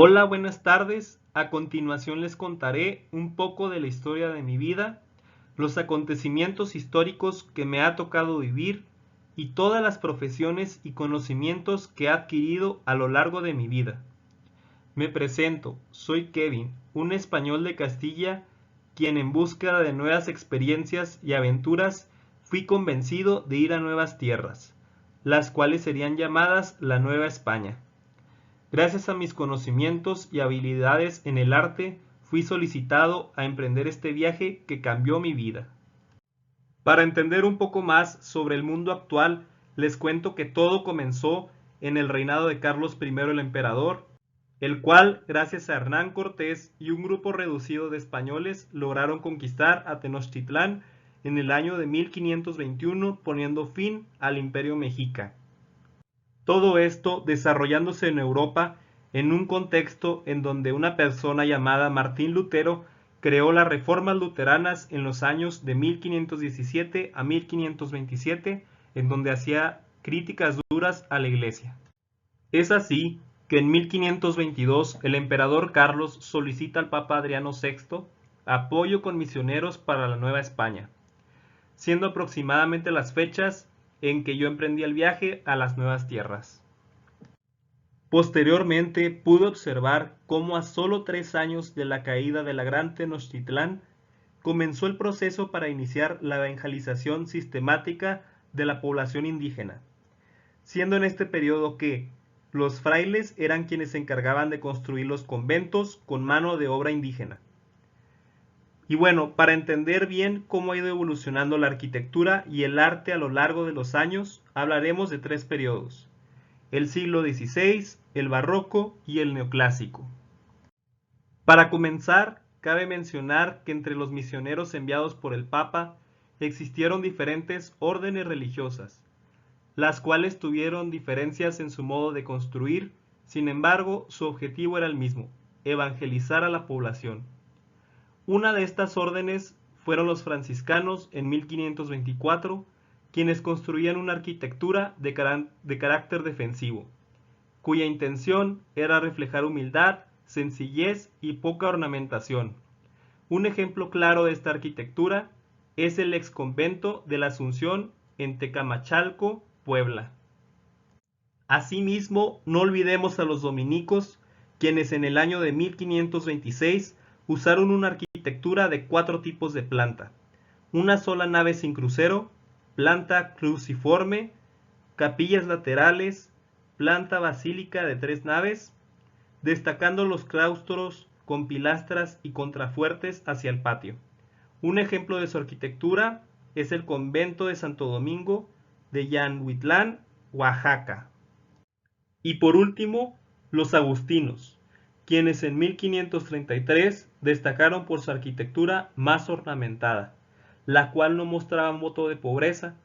Hola, buenas tardes. A continuación les contaré un poco de la historia de mi vida, los acontecimientos históricos que me ha tocado vivir y todas las profesiones y conocimientos que he adquirido a lo largo de mi vida. Me presento, soy Kevin, un español de Castilla, quien en búsqueda de nuevas experiencias y aventuras fui convencido de ir a nuevas tierras, las cuales serían llamadas la Nueva España. Gracias a mis conocimientos y habilidades en el arte, fui solicitado a emprender este viaje que cambió mi vida. Para entender un poco más sobre el mundo actual, les cuento que todo comenzó en el reinado de Carlos I el Emperador, el cual, gracias a Hernán Cortés y un grupo reducido de españoles, lograron conquistar a Tenochtitlán en el año de 1521, poniendo fin al Imperio Mexica. Todo esto desarrollándose en Europa en un contexto en donde una persona llamada Martín Lutero creó las reformas luteranas en los años de 1517 a 1527, en donde hacía críticas duras a la Iglesia. Es así que en 1522 el emperador Carlos solicita al Papa Adriano VI apoyo con misioneros para la Nueva España, siendo aproximadamente las fechas en que yo emprendí el viaje a las nuevas tierras. Posteriormente pude observar cómo a solo 3 años de la caída de la Gran Tenochtitlán comenzó el proceso para iniciar la evangelización sistemática de la población indígena, siendo en este periodo que los frailes eran quienes se encargaban de construir los conventos con mano de obra indígena. Y bueno, para entender bien cómo ha ido evolucionando la arquitectura y el arte a lo largo de los años, hablaremos de 3 periodos: el siglo XVI, el barroco y el neoclásico. Para comenzar, cabe mencionar que entre los misioneros enviados por el Papa existieron diferentes órdenes religiosas, las cuales tuvieron diferencias en su modo de construir. Sin embargo, su objetivo era el mismo: evangelizar a la población. Una de estas órdenes fueron los franciscanos en 1524, quienes construían una arquitectura de carácter defensivo, cuya intención era reflejar humildad, sencillez y poca ornamentación. Un ejemplo claro de esta arquitectura es el exconvento de la Asunción en Tecamachalco, Puebla. Asimismo, no olvidemos a los dominicos, quienes en el año de 1526 usaron una arquitectura de 4 tipos de planta: una sola nave sin crucero, planta cruciforme, capillas laterales, planta basílica de 3 naves, destacando los claustros con pilastras y contrafuertes hacia el patio. Un ejemplo de su arquitectura es el convento de Santo Domingo de Yanhuitlán, Oaxaca. Y por último, los agustinos, quienes en 1533 destacaron por su arquitectura más ornamentada, la cual no mostraba un voto de pobreza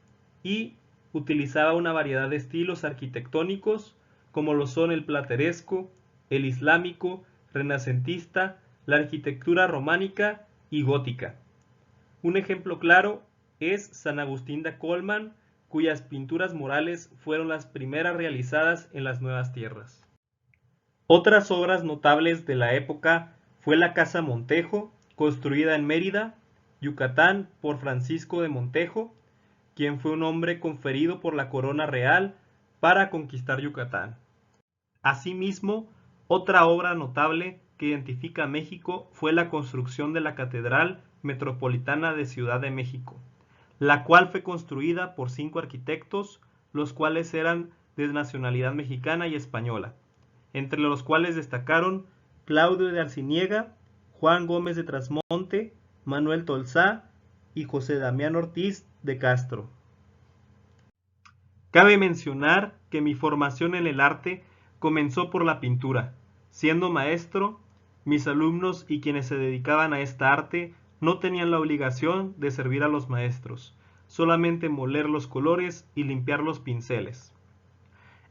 y utilizaba una variedad de estilos arquitectónicos como lo son el plateresco, el islámico, renacentista, la arquitectura románica y gótica. Un ejemplo claro es San Agustín de Colman, cuyas pinturas murales fueron las primeras realizadas en las nuevas tierras. Otras obras notables de la época fue la Casa Montejo, construida en Mérida, Yucatán, por Francisco de Montejo, quien fue un hombre conferido por la corona real para conquistar Yucatán. Asimismo, otra obra notable que identifica a México fue la construcción de la Catedral Metropolitana de Ciudad de México, la cual fue construida por 5 arquitectos, los cuales eran de nacionalidad mexicana y española, entre los cuales destacaron Claudio de Arciniega, Juan Gómez de Trasmonte, Manuel Tolsá y José Damián Ortiz de Castro. Cabe mencionar que mi formación en el arte comenzó por la pintura. Siendo maestro, mis alumnos y quienes se dedicaban a esta arte no tenían la obligación de servir a los maestros, solamente moler los colores y limpiar los pinceles.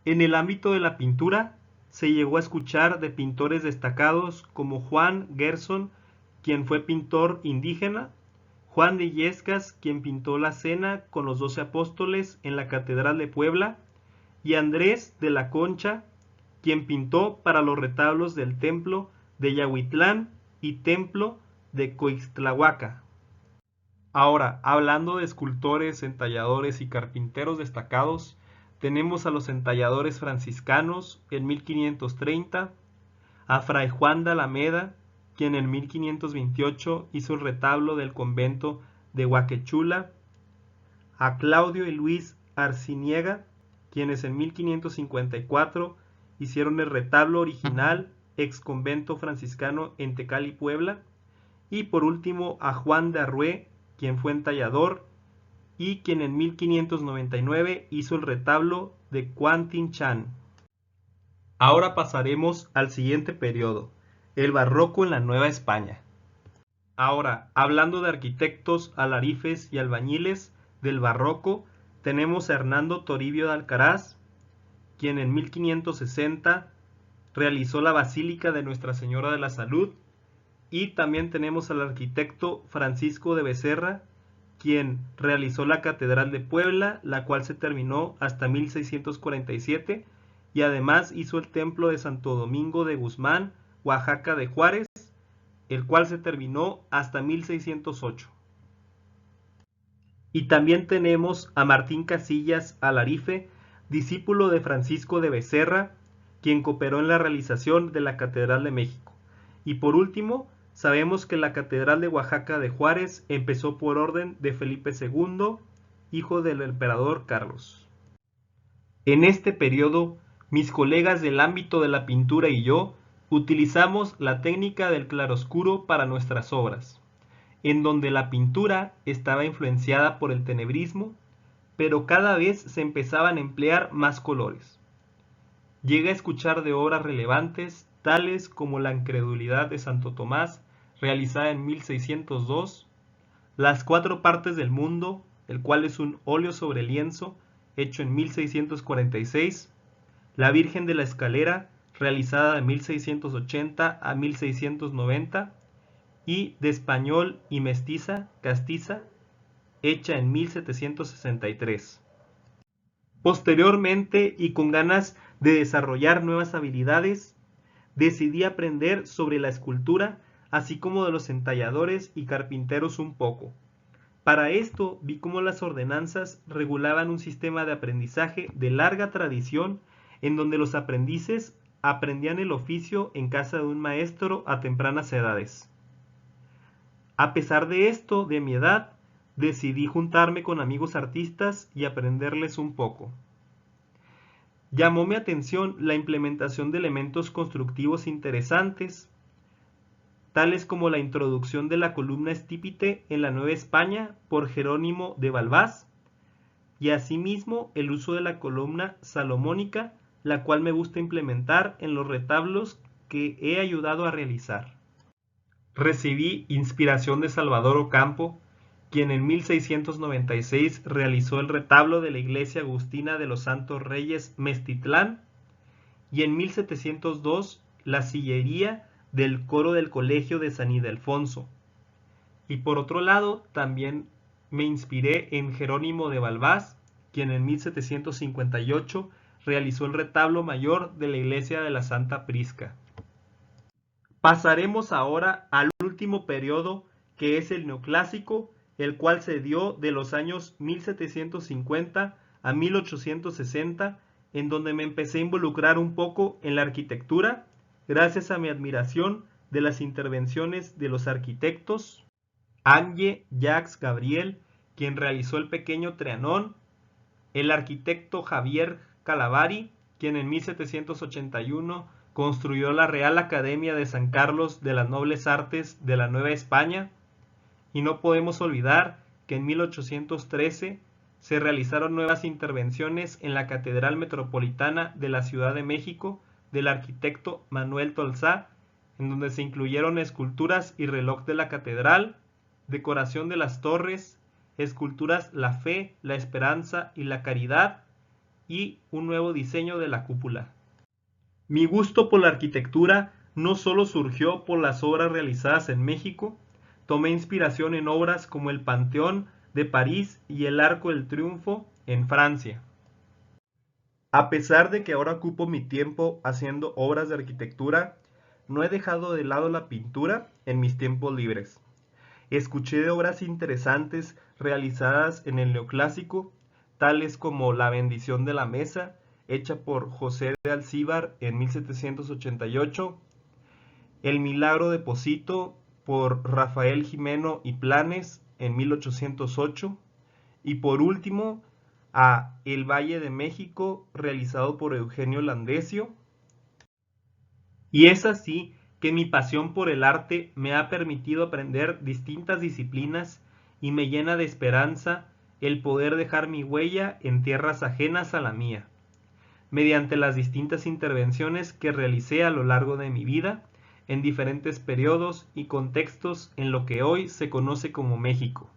En el ámbito de la pintura, se llegó a escuchar de pintores destacados como Juan Gerson, quien fue pintor indígena, Juan de Illescas, quien pintó la cena con los 12 apóstoles en la Catedral de Puebla, y Andrés de la Concha, quien pintó para los retablos del templo de Yahuitlán y templo de Coixtlahuaca. Ahora, hablando de escultores, entalladores y carpinteros destacados, tenemos a los entalladores franciscanos en 1530, a Fray Juan de Alameda, quien en 1528 hizo el retablo del convento de Huaquechula, a Claudio y Luis Arciniega, quienes en 1554 hicieron el retablo original ex convento franciscano en Tecali, Puebla, y por último a Juan de Arrué, quien fue entallador y quien en 1599 hizo el retablo de Quantin Chan. Ahora pasaremos al siguiente periodo, el barroco en la Nueva España. Ahora, hablando de arquitectos, alarifes y albañiles del barroco, tenemos a Hernando Toribio de Alcaraz, quien en 1560 realizó la Basílica de Nuestra Señora de la Salud, y también tenemos al arquitecto Francisco de Becerra, quien realizó la Catedral de Puebla, la cual se terminó hasta 1647, y además hizo el templo de Santo Domingo de Guzmán, Oaxaca de Juárez, el cual se terminó hasta 1608. Y también tenemos a Martín Casillas Alarife, discípulo de Francisco de Becerra, quien cooperó en la realización de la Catedral de México. Y por último, sabemos que la Catedral de Oaxaca de Juárez empezó por orden de Felipe II, hijo del emperador Carlos. En este periodo, mis colegas del ámbito de la pintura y yo utilizamos la técnica del claroscuro para nuestras obras, en donde la pintura estaba influenciada por el tenebrismo, pero cada vez se empezaban a emplear más colores. Llegué a escuchar de obras relevantes tales como La incredulidad de Santo Tomás, realizada en 1602, Las cuatro partes del mundo, el cual es un óleo sobre lienzo, hecho en 1646, La Virgen de la Escalera, realizada de 1680 a 1690, y De español y mestiza, castiza, hecha en 1763. Posteriormente, y con ganas de desarrollar nuevas habilidades, decidí aprender sobre la escultura, así como de los entalladores y carpinteros un poco. Para esto vi cómo las ordenanzas regulaban un sistema de aprendizaje de larga tradición, en donde los aprendices aprendían el oficio en casa de un maestro a tempranas edades. A pesar de esto, de mi edad, decidí juntarme con amigos artistas y aprenderles un poco. Llamó mi atención la implementación de elementos constructivos interesantes, tales como la introducción de la columna estípite en la Nueva España por Jerónimo de Balbás, y asimismo el uso de la columna salomónica, la cual me gusta implementar en los retablos que he ayudado a realizar. Recibí inspiración de Salvador Ocampo, quien en 1696 realizó el retablo de la iglesia agustina de los Santos Reyes Mestitlán, y en 1702 la sillería del coro del colegio de San Ildefonso. Y por otro lado, también me inspiré en Jerónimo de Balbás, quien en 1758 realizó el retablo mayor de la iglesia de la Santa Prisca. Pasaremos ahora al último periodo, que es el neoclásico, el cual se dio de los años 1750 a 1860, en donde me empecé a involucrar un poco en la arquitectura, gracias a mi admiración de las intervenciones de los arquitectos Ange Jacques Gabriel, quien realizó el pequeño Trianón, el arquitecto Javier Calavari, quien en 1781 construyó la Real Academia de San Carlos de las Nobles Artes de la Nueva España, y no podemos olvidar que en 1813 se realizaron nuevas intervenciones en la Catedral Metropolitana de la Ciudad de México del arquitecto Manuel Tolsá, en donde se incluyeron esculturas y reloj de la catedral, decoración de las torres, esculturas La Fe, la Esperanza y la Caridad, y un nuevo diseño de la cúpula. Mi gusto por la arquitectura no solo surgió por las obras realizadas en México, tomé inspiración en obras como el Panteón de París y el Arco del Triunfo en Francia. A pesar de que ahora ocupo mi tiempo haciendo obras de arquitectura, no he dejado de lado la pintura en mis tiempos libres. Escuché de obras interesantes realizadas en el neoclásico, tales como La bendición de la mesa, hecha por José de Alcíbar en 1788, El milagro de Posito por Rafael Gimeno y Planes en 1808, y por último a El Valle de México, realizado por Eugenio Landesio. Y es así que mi pasión por el arte me ha permitido aprender distintas disciplinas y me llena de esperanza el poder dejar mi huella en tierras ajenas a la mía, mediante las distintas intervenciones que realicé a lo largo de mi vida en diferentes periodos y contextos en lo que hoy se conoce como México.